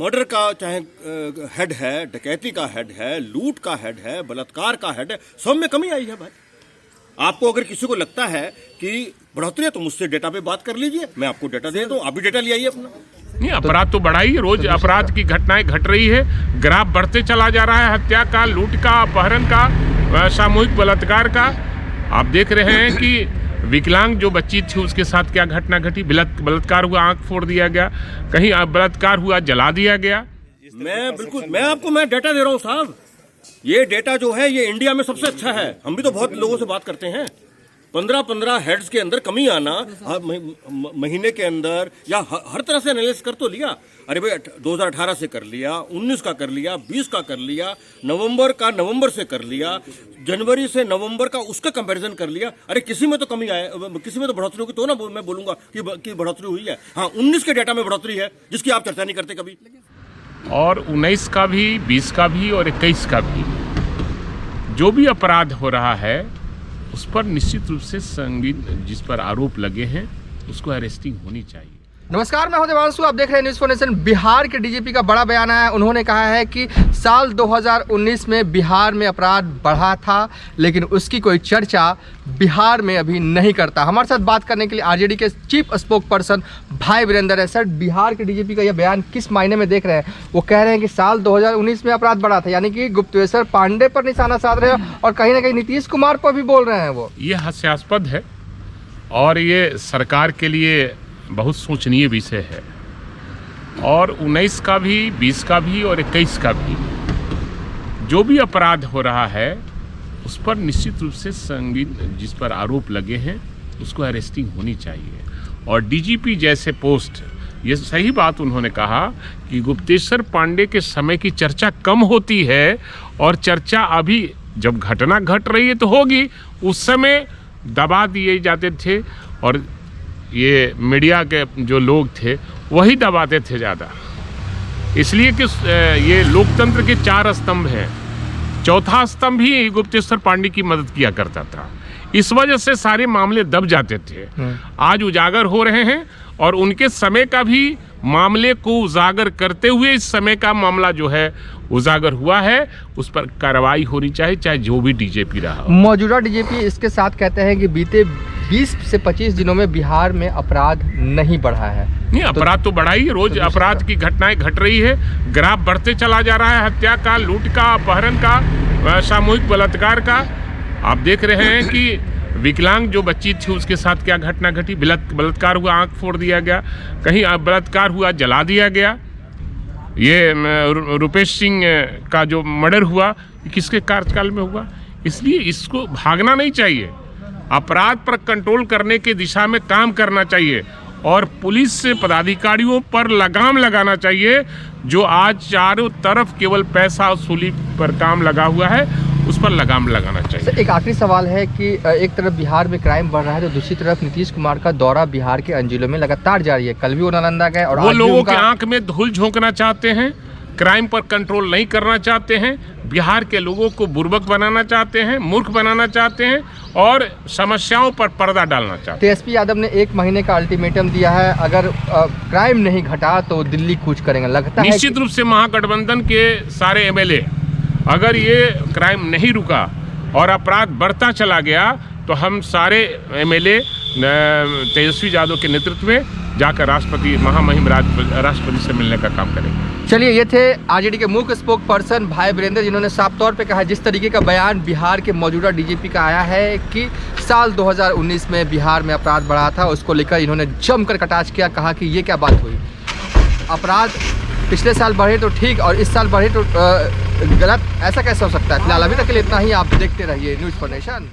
Murder का चाहे head है, डकैती का हेड है, लूट का हेड है, बलात्कार का हेड है, सब में कमी आई है भाई। आपको अगर किसी को लगता है कि बढ़ोतरी है तो मुझसे डेटा पे बात कर लीजिए, मैं आपको डेटा दे दूं, आप भी डेटा ले आइए अपना। नहीं, अपराध तो बढ़ा ही, रोज अपराध की घटनाएं घट रही है, ग्राफ बढ़ते चला जा रहा है, हत्या का, लूट का, अपहरण का, सामूहिक बलात्कार का। आप देख रहे हैं कि विकलांग जो बच्ची थी उसके साथ क्या घटना घटी, बलात्कार हुआ, आंख फोड़ दिया गया, कहीं बलात्कार हुआ, जला दिया गया। मैं आपको डेटा दे रहा हूँ साहब। ये डेटा जो है ये इंडिया में सबसे अच्छा है। हम भी तो बहुत लोगों से बात करते हैं। 15 हेड्स के अंदर कमी आना, महीने के अंदर या हर तरह से एनालिसिस कर तो लिया। अरे भाई 2018 से कर लिया, 19 का कर लिया, 20 का कर लिया, नवंबर से कर लिया, जनवरी से नवंबर का उसका कंपैरिजन कर लिया। अरे किसी में तो कमी आए, किसी में तो बढ़ोतरी होगी तो ना मैं बोलूंगा कि बढ़ोतरी हुई है। हाँ, 19 के डेटा में बढ़ोतरी है जिसकी आप चर्चा नहीं करते कभी। और 19 का भी, 20 का भी और 21 का भी जो भी अपराध हो रहा है उस पर निश्चित रूप से संगीन जिस पर आरोप लगे हैं उसको अरेस्टिंग होनी चाहिए। नमस्कार, मैं हूं देवांशु, आप देख रहे हैं न्यूज़ 4 नेशन। बिहार के डीजीपी का बड़ा बयान आया है। उन्होंने कहा है कि साल 2019 में बिहार में अपराध बढ़ा था, लेकिन उसकी कोई चर्चा बिहार में अभी नहीं करता। हमारे साथ बात करने के लिए आरजेडी के चीफ स्पोक पर्सन भाई वीरेंद्र है। सर, बिहार के डीजीपी का यह बयान किस मायने में देख रहे हैं? वो कह रहे हैं कि साल 2019 में अपराध बढ़ा था, यानी कि गुप्तेश्वर पांडे पर निशाना साध रहे हैं और कहीं ना कहीं नीतीश कुमार पर भी बोल रहे हैं। वो ये हास्यास्पद है और ये सरकार के लिए बहुत सोचनीय विषय है। और 19 का भी, 20 का भी और 21 का भी जो भी अपराध हो रहा है उस पर निश्चित रूप से संगीन जिस पर आरोप लगे हैं उसको अरेस्टिंग होनी चाहिए। और डीजीपी जैसे पोस्ट, ये सही बात उन्होंने कहा कि गुप्तेश्वर पांडे के समय की चर्चा कम होती है और चर्चा अभी जब घटना घट रही है तो होगी, उस समय दबा दिए जाते थे और ये मीडिया के जो लोग थे वही दबाते थे ज़्यादा। इसलिए कि ये लोकतंत्र के 4 स्तंभ हैं, चौथा स्तंभ ही गुप्तेश्वर पांडे की मदद किया करता था। इस वजह से सारे मामले दब जाते थे। आज उजागर हो रहे हैं और उनके समय का भी मामले को उजागर करते हुए इस समय का मामला जो है उजागर हुआ है, उस पर कार्रवाई होनी चाहिए, चाहे जो भी डीजीपी रहा। मौजूदा डीजीपी इसके साथ कहते हैं कि बीते 20 से 25 दिनों में बिहार में अपराध नहीं बढ़ा है। नहीं, अपराध तो बढ़ा ही, रोज अपराध की घटनाएं घट रही है, ग्राफ बढ़ते चला जा रहा है, हत्या का, लूट का, अपहरण का, सामूहिक बलात्कार का। आप देख रहे हैं कि विकलांग जो बच्ची थी उसके साथ क्या घटना घटी, बलात्कार हुआ, आंख फोड़ दिया गया, कहीं बलात्कार हुआ, जला दिया गया। ये रुपेश सिंह का जो मर्डर हुआ किसके कार्यकाल में हुआ? इसलिए इसको भागना नहीं चाहिए, अपराध पर कंट्रोल करने की दिशा में काम करना चाहिए और पुलिस से पदाधिकारियों पर लगाम लगाना चाहिए। जो आज चारों तरफ केवल पैसा वसूली पर काम लगा हुआ है, उस पर लगाम लगाना चाहिए। सर, एक आखिरी सवाल है कि एक तरफ बिहार में क्राइम बढ़ रहा है तो दूसरी तरफ नीतीश कुमार का दौरा बिहार के अंजिलों में लगातार जारी है। कल भी वो नालंदा गए और वो लोगों के आंख में धूल झोंकना चाहते हैं, क्राइम पर कंट्रोल नहीं करना चाहते हैं, बिहार के लोगों को बुर्बक बनाना चाहते हैं, मूर्ख बनाना चाहते हैं और समस्याओं पर पर्दा डालना चाहते हैं। तेजस्वी यादव ने 1 महीने का अल्टीमेटम दिया है, अगर क्राइम नहीं घटा तो दिल्ली कूच करेंगे। लगता है निश्चित रूप से महागठबंधन के सारे एमएलए, अगर ये क्राइम नहीं रुका और अपराध बढ़ता चला गया तो हम सारे एमएलए तेजस्वी यादव के नेतृत्व में जाकर राष्ट्रपति, महामहिम राष्ट्रपति से मिलने का काम करेंगे। चलिए, ये थे आरजेडी के मुख्य स्पोक पर्सन भाई वीरेंद्र, जिन्होंने साफ तौर पे कहा जिस तरीके का बयान बिहार के मौजूदा डीजीपी का आया है कि साल 2019 में बिहार में अपराध बढ़ा था, उसको लेकर इन्होंने जमकर कटाक्ष किया, कहा कि ये क्या बात हुई, अपराध पिछले साल बढ़े तो ठीक और इस साल बढ़े तो गलत, ऐसा कैसे हो सकता है। फिलहाल अभी तक के लिए इतना ही। आप देखते रहिए न्यूज़ 4 नेशन।